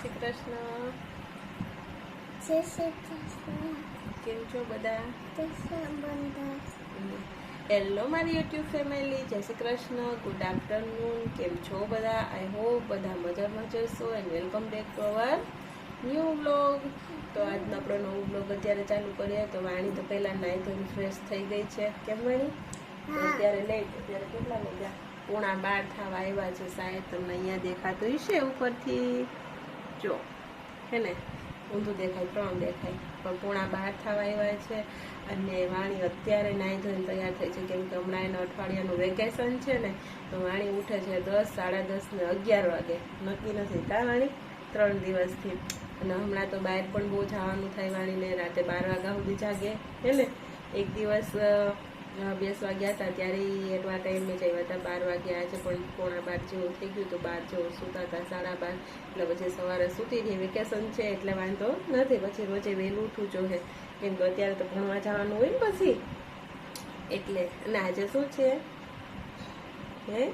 શ્રી કૃષ્ણ. જય શ્રી કૃષ્ણ. કેમ છો બધા? જય હેલો મારી યુટ્યુબ ફેમિલી, જય શ્રી કૃષ્ણ, ગુડ આફ્ટરનૂન. કેમ છો બધા? આઈ હોપ બધા મજામાં જશો and welcome back to our new vlog. તો આજનો આપણો નવો વ્લોગ અત્યારે ચાલુ કરીએ. તો વાણી તો પહેલાં નાહી ધોઈને ફ્રેશ થઈ ગઈ છે. કેમ વાણી? તો અત્યારે લેટ, અત્યારે કેટલા વાગ્યા? 11:30 થવા આવ્યા છે. શાયદ તમને અહીંયા દેખાતું હશે ઉપરથી, જો હે ને, ઊંધું દેખાય, 3 દેખાય, પણ 11:30 થવા આવ્યા છે. અને વાણી અત્યારે નાહી ધોઈને તૈયાર થઈ છે, કેમ કે હમણાં એના અઠવાડિયાનું વેકેશન છે ને, તો વાણી ઉઠે છે 10, 10:30 ને 11 વાગે, નક્કી નથી કા વાણી, 3 દિવસથી. અને હમણાં તો બહાર પણ બહુ જવાનું થાય વાણીને, રાતે 12 વાગ્યા સુધી જાગે હે ને. એક દિવસ બેસવા ગયા હતા ત્યારે એટલા ટાઈમે જ આવ્યા હતા, 12 વાગ્યા. આજે પણ 11:15 જેવું થઈ ગયું, તો 12 જેવું સૂતા હતા, 12:30. એટલે પછી સવારે સૂતી રહી, વેકેશન છે એટલે વાંધો નથી. પછી રોજે વહેલું ઉઠવું જોઈએ, કેમ કે અત્યારે તો ભણવા જવાનું હોય ને પછી એટલે. અને આજે શું છે હે?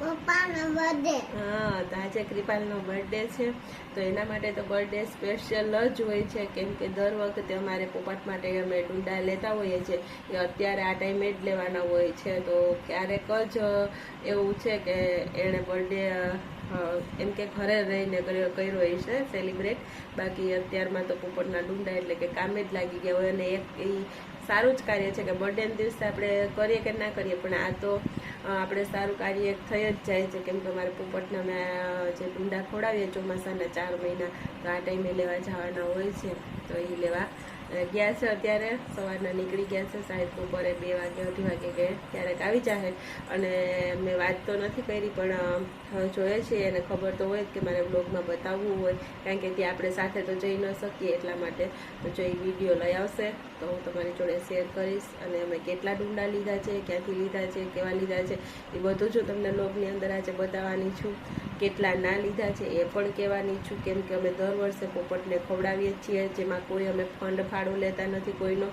પપ્પાનો બર્થડે. હા, તો આજે કૃપાલનો બર્થડે છે. તો એના માટે તો બર્થડે સ્પેશિયલ જ હોય છે, કેમ કે દર વખતે અમારે પોપટ માટે અમે ડુંડા લેતા હોઈએ છીએ. એ અત્યારે આ ટાઈમે જ લેવાના હોય છે. તો ક્યારેક જ એવું છે કે એણે બર્થડે એમ કે ઘરે રહીને કર્યો હોય છે સેલિબ્રેટ. બાકી અત્યારમાં તો પોપટના ડુંડા એટલે કે કામે જ લાગી ગયા હોય. અને એક એ સારું જ કાર્ય છે કે બર્થડેના દિવસે આપણે કરીએ કે ના કરીએ, પણ આ તો આપણે સારું કાર્ય થઈ જ જાય છે, કેમ કે અમારે પોપટને અમે જે ડુંડા ખવડાવીએ ચોમાસાના 4 મહિના, તો આ ટાઈમે લેવા જવાના હોય છે. તો એ લેવા ગયા છે. અત્યારે સવારના નીકળી ગયા છે, શાયદ બપોરે 2 વાગે 2:30 વાગે ગયા, ક્યારેક આવી જાય. અને મેં વાત તો નથી કરી, પણ જોઈએ છીએ એને ખબર તો હોય જ કે મારે બ્લોગમાં બતાવવું હોય, કારણ કે ત્યાં આપણે સાથે તો જઈ ન શકીએ, એટલા માટે. તો જો એ વિડીયો લઈ આવશે તો હું તમારી જોડે શેર કરીશ. અને અમે કેટલા ડુંડા લીધા છે, ક્યાંથી લીધા છે, કેવા લીધા છે, એ બધું જ તમને બ્લોગની અંદર આજે બતાવવાની છું. કેટલા ના લીધા છે એ પણ કહેવાની છું, કેમ કે અમે દર વર્ષે પોપટને ખવડાવીએ છીએ, જેમાં કોઈ અમે ફંડ ફાળો લેતા નથી કોઈનો.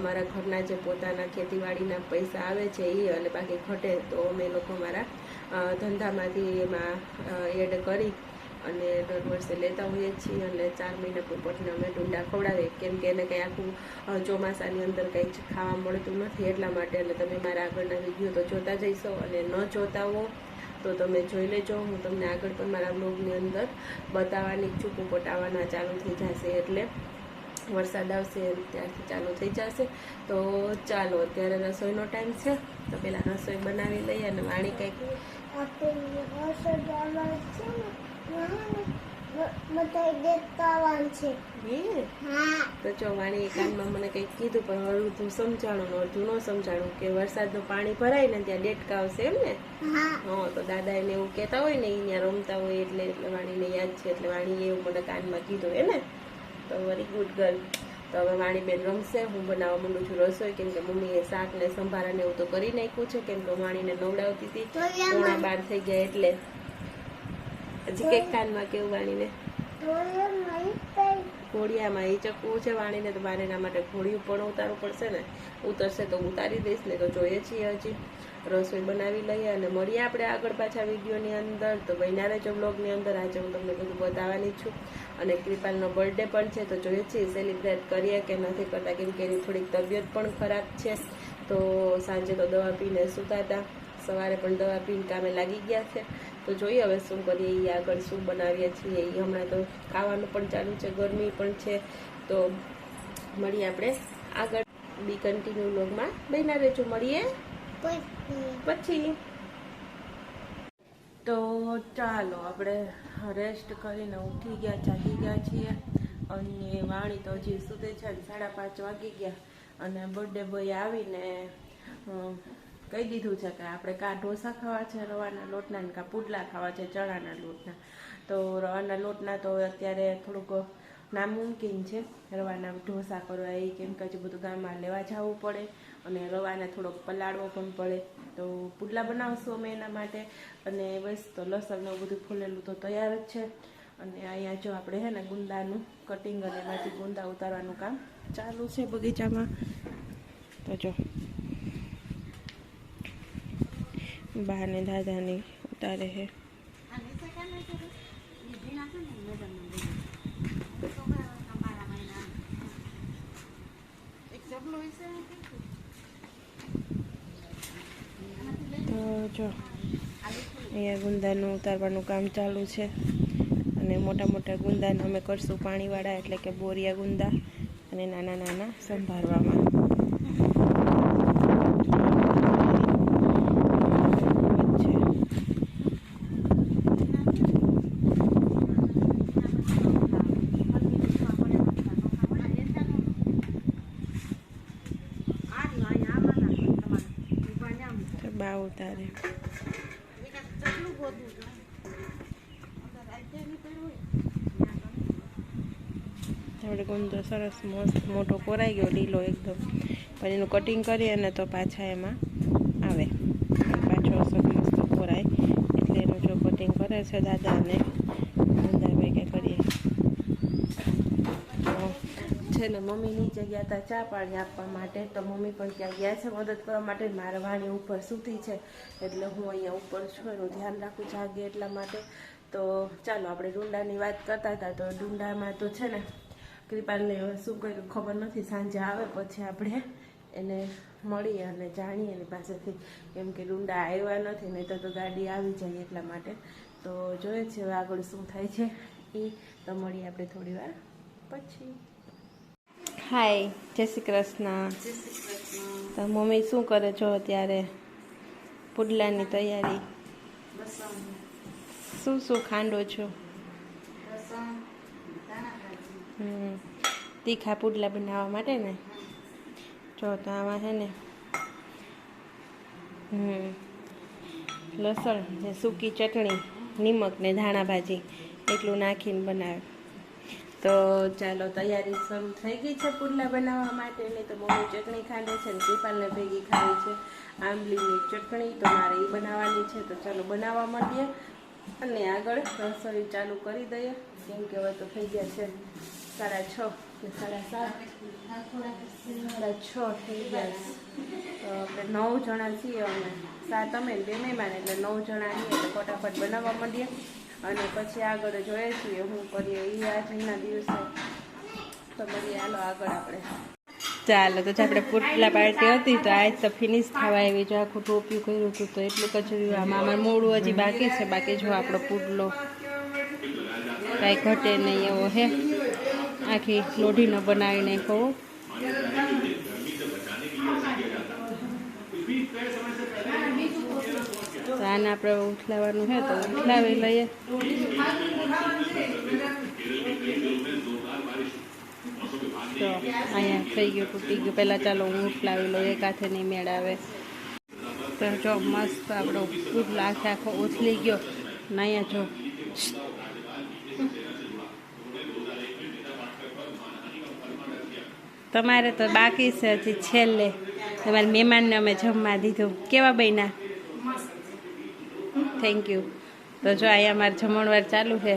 અમારા ઘરના જે પોતાના ખેતીવાડીના પૈસા આવે છે એ, અને બાકી ઘટે તો અમે લોકો અમારા ધંધામાંથી એમાં એડ કરી અને દર વર્ષે લેતા હોઈએ છીએ. અને 4 મહિના પોપટને અમે ડુંડા ખવડાવીએ, કેમ કે એને કંઈ આખું ચોમાસાની અંદર કંઈ જ ખાવા મળતું નથી, એટલા માટે. એટલે તમે મારા આગળના વિડીયો તો જોતા જઈશો, અને ન જોતા હો તો તમે જોઈ લેજો. હું તમને આગળ પણ મારા બ્લોગની અંદર બતાવવાની જ છું. પોપટ આવવાના ચાલુ થઈ જશે એટલે વરસાદ આવશે ત્યારથી ચાલુ થઈ જશે. તો ચાલો, અત્યારે રસોઈનો ટાઈમ છે, તો પહેલાં રસોઈ બનાવી લઈએ. અને વાણી કંઈક તો જો વાણી કાનમાં મને કંઈક કીધું, પણ અડધું સમજાણું ને અડધું ન સમજાણું, કે વરસાદનું પાણી ભરાય ને ત્યાં ડેટકા આવશે એમ ને. હા, તો દાદા એને એવું કહેતા હોય ને, અહીંયા રમતા હોય એટલે વાણીને યાદ છે, એટલે વાણીએ એવું મને કાનમાં કીધું હે ને. તો વેરી ગુડ ગર્લ. તો હવે વાણી બેન રમશે, હું બનાવવા માંડું છું રસોઈ, કેમ કે મમ્મીએ શાક ને સંભારા ને એવું તો કરી નાખ્યું છે, કેમ કે વાણીને નવડાવતી હતી. 11:30 થઈ ગયા એટલે હજી કંઈક કાનમાં કેવું વાણીને ઘોડિયામાં એ ચકવું છે વાણીને, તો મારે એના માટે ઘોડિયું પણ ઉતારવું પડશે ને. ઉતરશે તો ઉતારી દઈશ, ને તો જોઈએ છીએ. હજી રસોઈ બનાવી લઈએ અને મળીએ આપણે આગળ પાછા વિડીયોની અંદર. તો બન્યા રહેજો બ્લોગની અંદર. આજે હું તમને બધું બતાવવાની છું. અને કૃપાલનો બર્થડે પણ છે, તો જોઈએ છીએ સેલિબ્રેટ કરીએ કે નથી કરતા, કેમ કે એની થોડીક તબિયત પણ ખરાબ છે. તો સાંજે તો દવા પીને સૂતા હતા, સવારે પણ દવા પીને કામે લાગી ગયા છે. તો જોઈએ હવે શું કરીએ, એ આગળ શું બનાવીએ છીએ. એ હમણાં તો ખાવાનું પણ ચાલુ છે, ગરમી પણ છે. તો મળીએ આપણે આગળ, બી કન્ટિન્યુ વ્લોગમાં બન્યા રહેજો. મળીએ પછી. તો ચાલો, આપણે રેસ્ટ કરીને ઉઠી ગયા, જાગી ગયા છીએ. અને વાણી તો હજી સુતે છે, 5:30 વાગી ગયા. અને બર્થડે બોય આવીને કહી દીધું છે કે આપણે કાં ઢોસા ખાવા છે રવાના લોટના, ને કાં પુડલા ખાવા છે ચણાના લોટના. તો રવાના લોટના તો અત્યારે થોડુંક નામુમકીન છે રવાના ઢોસા કરવા, એ કેમ કે હજી બધું ગામમાં લેવા જવું પડે, અને રવાને થોડોક પલાળવો પણ પડે. તો પુડલા બનાવશું અમે એના માટે. અને બસ, તો લસણ ને બધું ફૂલેલું તો તૈયાર જ છે. અને અહીંયા જો આપણે હે ને ગુંદાનું કટિંગ અને એમાંથી ગુંદા ઉતારવાનું કામ ચાલુ છે બગીચામાં. તો જો બહાને દાદાની ઉતારે છે. તો જો અહીંયા ગુંદાનું ઉતારવાનું કામ ચાલુ છે અને મોટા મોટા ગુંદાને અમે કરશું પાણીવાળા એટલે કે બોરિયા ગુંદા અને નાના નાના સંભાળવામાં. બા ઉતારે આપણે ગુંદો સરસ મસ્ત મોટો કોરાઈ ગયો લીલો એકદમ, પછી એનું કટિંગ કરીએ ને તો પાછા એમાં આવે પાછો મસ્ત કોરાય, એટલે એનું જો કટિંગ કરે છે દાદા અને ગુંદા ભેગા કરીએ. છે ને મમ્મી નીચે ગયા હતા ચા પાણી આપવા માટે, તો મમ્મી પણ ત્યાં ગયા છે મદદ કરવા માટે. મારા વાણી ઉપર સૂતી છે એટલે હું અહીંયા ઉપર છું, એનું ધ્યાન રાખું જાગે એટલા માટે. તો ચાલો આપણે ડુંડાની વાત કરતા હતા. તો ડુંડામાં તો છે ને કૃપાલને શું કર્યું ખબર નથી, સાંજે આવે પછી આપણે એને મળીએ અને જાણીએ એની પાસેથી, કેમ કે ડુંડા આવ્યા નથી, નહીં તો ગાડી આવી જાય એટલા માટે. તો જોઈએ છે હવે આગળ શું થાય છે એ, તો મળીએ આપણે થોડી વાર પછી. હાય, જય શ્રી કૃષ્ણ. તો મમ્મી શું કરે છો અત્યારે? પુડલાની તૈયારી. શું શું ખાંડો છો? તીખા પુડલા બનાવવા માટે ને. જો તો આમાં છે ને લસણ ને સૂકી ચટણી, નિમક ને ધાણા ભાજી એટલું નાખીને બનાવે. તો ચાલો તૈયારી શરૂ થઈ ગઈ છે પુડલા બનાવવા માટેની. તો મમ્મી ચટણી ખાંડે છે ને કૃપાલને ભેગી ખાવી છે આંબલીની ચટણી, તો મારે એ બનાવવાની છે. તો ચાલો બનાવવા માંડીએ અને આગળ રસોઈ ચાલુ કરી દઈએ, કેમ કે હવે તો થઈ ગયા છે 6:30 ને 7:30, 6:30 થઈ ગયા. તો આપણે 9 જણા છીએ અમે, 7 અમે 2 મહેમાન એટલે 9 જણા છીએ. એટલે ફટાફટ બનાવવા માંડીએ અને પછી આગળ જોઈએ છીએ શું કરીએ એ આજના દિવસે. તો મળીએ હાલો આગળ આપણે. ચાલો તો આપણે પુડલા પાર્ટી હતી તો આજ તો ફિનિશ થવા આવી. જો આખું ટોપિયું કર્યું હતું તો એટલું કચર્યું. આમાં અમારે મોડું હજી બાકી છે. બાકી જો આપણો પુડલો કાંઈ ઘટે નહીં એવો હે, આખી લોઢીનો બનાવી નાખો. તો આને આપણે ઉઠલાવવાનું છે તો ઉઠલાવી લઈએ. તો અહીંયા થઈ ગયું, તૂટી ગયું. પહેલાં ચાલો હું ઉઠલાવી લઉં, એક હાથે નહીં મેળ આવે. તો જો મસ્ત આપણો પુડલો આખે આખો ઉથલી ગયો ને અહીંયા જો તમારે તો બાકી છે હજી છેલ્લે. તમારા મહેમાનને અમે જમવા દીધું. કેવા બન્યા? Thank you. તો જો અહીંયા અમારે જમણવાર ચાલુ છે.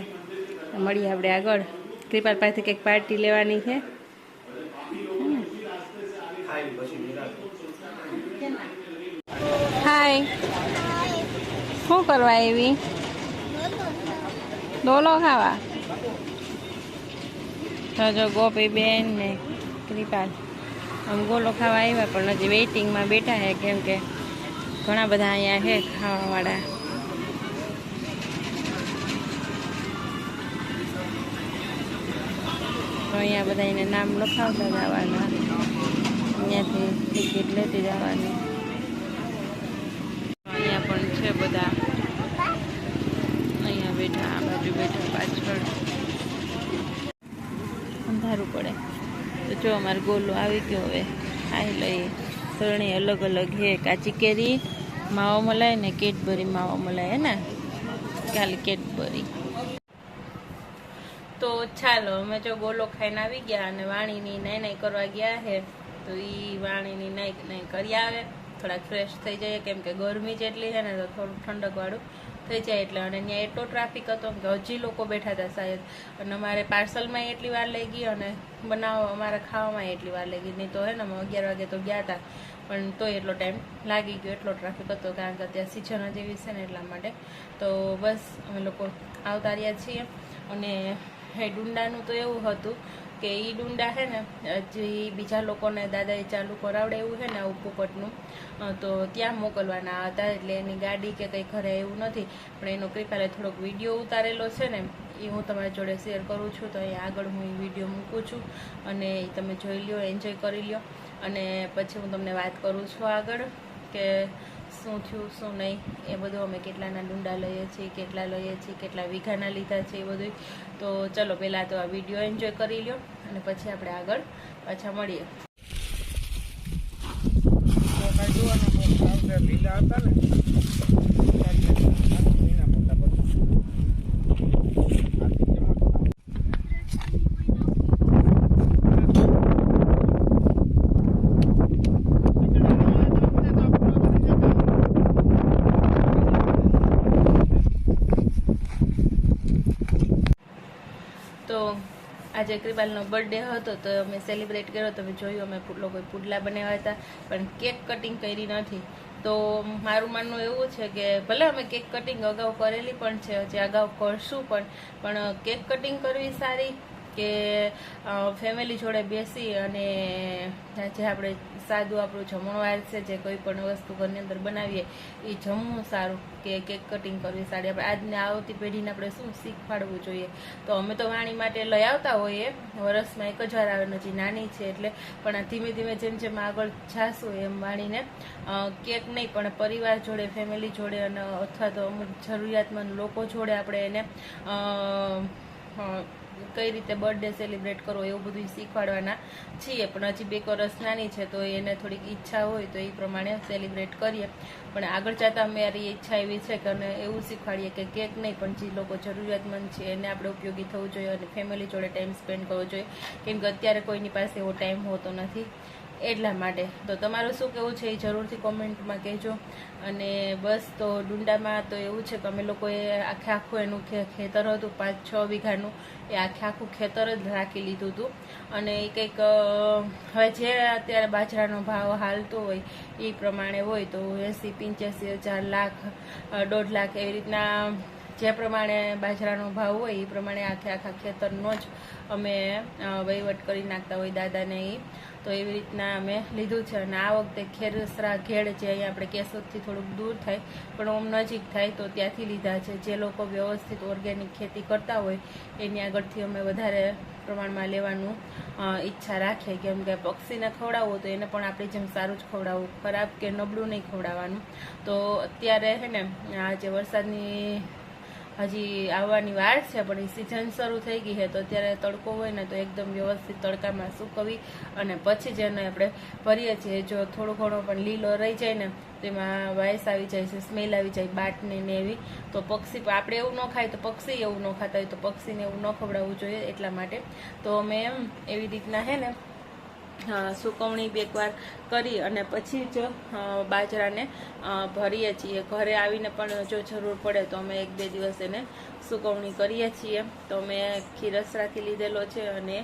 મળીએ આપણે આગળ. કૃપાલ પાસેથી કંઈક પાર્ટી લેવાની છે. હાય, શું કરવા આવી? ડોલો ખાવા? તો જો ગોપી બેન ને કૃપાલ આમ ગોલો ખાવા આવ્યા, પણ હજી વેઇટિંગમાં બેઠા છે, કેમ કે ઘણા બધા અહીંયા છે ખાવાવાળા. તો અહીંયા બધા એને નામ લખાવતા જવાના, અહીંયાથી ટિકિટ લેતી જવાની. અહીંયા પણ છે બધા, અહીંયા બેઠા, આ બાજુ બેઠા, પાછળ અંધારું પડે. તો જો અમારો ગોલો આવી ગયો. હવે ખાઈ લઈએ. ત્રણેય અલગ અલગ હે, કાચી કેરી માવો મલાઈ ને કેડબરી માવો મલાઈ હે ને, કાલે કેડબરી. તો ચાલો અમે જો ગોલો ખાઈને આવી ગયા અને વાણીની નાઈ કરવા ગયા છે. તો એ વાણીની નાઈ કરી આવે, થોડાક ફ્રેશ થઈ જાય, કેમ કે ગરમી જેટલી છે ને તો થોડું ઠંડકવાળું થઈ જાય. એટલે અને ત્યાં એટલો ટ્રાફિક હતો કે હજી લોકો બેઠા હતા શાયદ, અને અમારે પાર્સલમાં એટલી વાર લઈ ગઈ અને બનાવવા અમારે ખાવામાં એટલી વાર લઈ ગઈ. નહીં તો હે ને અમે 11 વાગે તો ગયા હતા, પણ તો એટલો ટાઈમ લાગી ગયો, એટલો ટ્રાફિક હતો, કારણ કે અત્યારે સિઝન જેવી છે ને એટલા માટે. તો બસ અમે લોકો આવતા રહ્યા છીએ અને એ ડુંડાનું તો એવું હતું કે એ ડુંડા છે ને જે બીજા લોકોને દાદાએ ચાલુ કરાવડે એવું છે ને આવું પોપટનું, તો ત્યાં મોકલવાના હતા. એટલે એની ગાડી કે કંઈ ઘરે એવું નથી, પણ એનો કૃપાલે થોડોક વિડીયો ઉતારેલો છે ને એ હું તમારી જોડે શેર કરું છું. તો અહીંયા આગળ હું એ વિડીયો મૂકું છું અને એ તમે જોઈ લ્યો, એન્જોય કરી લ્યો. અને પછી હું તમને વાત કરું છું આગળ કે શું થયું શું નહીં એ બધું. અમે કેટલાના ડુંડા લઈએ છીએ, કેટલા લઈએ છીએ, કેટલા વીઘાના લીધા છે એ બધું. તો ચલો પહેલાં તો આ વિડીયો એન્જોય કરી લ્યો અને પછી આપણે આગળ પાછા મળીએ. લીલા હતા ને એના મોટા બધા તો આજે કૃપાલનો બર્થડે હતો તો અમે સેલિબ્રેટ કર્યો. તમે જોયું અમે લોકોએ પુડલા બનાવ્યા હતા, પણ કેક કટિંગ કરી નથી. તો મારું માનવું એવું છે કે ભલે અમે કેક કટિંગ અગાઉ કરેલી પણ છે, હજી અગાઉ કરશું પણ કેક કટિંગ કરવી સારી કે ફેમિલી જોડે બેસી અને જે આપણે સાદું આપણું જમણવાર છે, જે કોઈ પણ વસ્તુ ઘરની અંદર બનાવીએ એ જમવું સારું કે કેક કટિંગ કરવી સારી. આપણે આજને આવતી પેઢીને આપણે શું શીખવાડવું જોઈએ. તો અમે તો વાણી માટે લઈ આવતા હોઈએ, વરસમાં એક જ વાર આવે, હજી નાની છે એટલે. પણ આ ધીમે ધીમે જેમ જેમ આગળ જાશું એમ વાણીને કેક નહીં પણ પરિવાર જોડે, ફેમિલી જોડે અને અથવા તો અમુક જરૂરિયાતમંદ લોકો જોડે આપણે એને કઈ રીતે બર્થડે સેલિબ્રેટ કરવો એવું બધું શીખવાડવાના છીએ. પણ હજી 2 વર્ષ નાની છે તો એને થોડીક ઈચ્છા હોય તો એ પ્રમાણે સેલિબ્રેટ કરીએ. પણ આગળ જતાં મારી ઈચ્છા એવી છે કે અને એવું શીખવાડીએ કે કેક નહીં પણ જે લોકો જરૂરિયાતમંદ છે એને આપણે ઉપયોગી થવું જોઈએ અને ફેમિલી જોડે ટાઈમ સ્પેન્ડ કરવો જોઈએ. કેમ કે અત્યારે કોઈની પાસે એવો ટાઈમ હોતો નથી એટલા માટે. તો તમારું શું કહેવું છે એ જરૂરથી કોમેન્ટમાં કહેજો. અને બસ તો ડુંડામાં તો એવું છે કે અમે લોકોએ આખે આખું એનું ખેતર હતું 5-6 વીઘાનું, એ આખે આખું ખેતર જ રાખી લીધું હતું. અને એ કંઈક હવે જે અત્યારે બાજરાનો ભાવ હાલતો હોય એ પ્રમાણે હોય તો 80-85 હજાર, લાખ, 1.5 લાખ એવી રીતના જે પ્રમાણે બાજરાનો ભાવ હોય એ પ્રમાણે આખા ખેતરનો જ અમે વહીવટ કરી નાખતા હોય દાદાને એ. તો એવી રીતના અમે લીધું છે. અને આ વખતે ખેરસરા ઘેડ જે અહીંયા આપણે કેશોદથી થોડુંક દૂર થાય પણ ઓમ નજીક થાય તો ત્યાંથી લીધા છે. જે લોકો વ્યવસ્થિત ઓર્ગેનિક ખેતી કરતા હોય એની આગળથી અમે વધારે પ્રમાણમાં લેવાનું ઈચ્છા રાખીએ. કેમ કે પક્ષીને ખવડાવવું તો એને પણ આપણી જેમ સારું જ ખવડાવવું, ખરાબ કે નબળું નહીં ખવડાવવાનું. તો અત્યારે છે ને આ જે વરસાદની હજી આવવાની વાર છે પણ એ સિઝન શરૂ થઈ ગઈ છે તો અત્યારે તડકો હોય ને તો એકદમ વ્યવસ્થિત તડકામાં સૂકવી અને પછી જ એને આપણે ભરીએ છીએ. જો થોડો ઘણો પણ લીલો રહી જાય ને તેમાં વાયસ આવી જાય છે, સ્મેલ આવી જાય બાટની ને એવી. તો પક્ષી આપણે એવું ન ખાય તો પક્ષી એવું ન ખાતા હોય તો પક્ષીને એવું ન ખવડાવવું જોઈએ. એટલા માટે તો અમે એવી રીતના છે ને સુકવણી 2 વાર કરી અને પછી જ બાજરાને ભરીએ છીએ. ઘરે આવીને પણ જો જરૂર પડે તો અમે 1-2 દિવસ એને સુકવણી કરીએ છીએ. તો મેં ખીરસરાથી લીધેલો છે અને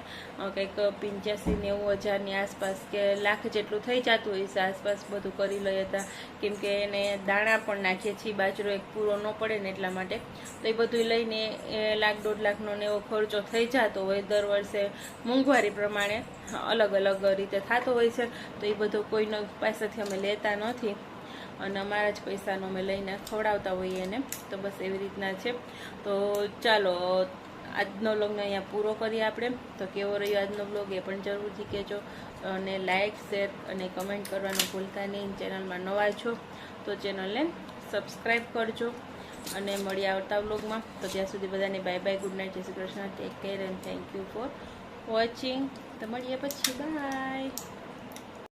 કંઈક 85-90 હજારની આસપાસ કે લાખ જેટલું થઈ જતું હોય છે આસપાસ બધું કરી લઈએ હતા. કેમ કે એને દાણા પણ નાખીએ છીએ, બાજરો એક પૂરો ન પડે ને એટલા માટે. તો એ બધું લઈને 1 લાખ-1.5 લાખનો ને એવો ખર્ચો થઈ જતો હોય. દર વર્ષે મોંઘવારી પ્રમાણે અલગ અલગ રીતે થતો હોય છે. તો એ બધું કોઈના પાસેથી અમે લેતા નથી અને અમારા જ પૈસાનો અમે લઈને ખવડાવતા હોઈએ એને. તો બસ એવી રીતના છે. તો ચાલો આજનો વ્લોગને અહીંયા પૂરો કરીએ આપણે. તો કેવો રહ્યો આજનો વ્લોગ એ પણ જરૂરથી કહેજો અને લાઇક, શેર અને કમેન્ટ કરવાનું ભૂલતા નહીં. ચેનલમાં નવા છો તો ચેનલને સબસ્ક્રાઈબ કરજો અને મળી આવતા વ્લોગમાં. તો ત્યાં સુધી બધાને બાય બાય, ગુડ નાઇટ, જય Shri Krishna, take care and thank you for watching. તો મળીએ પછી, બાય.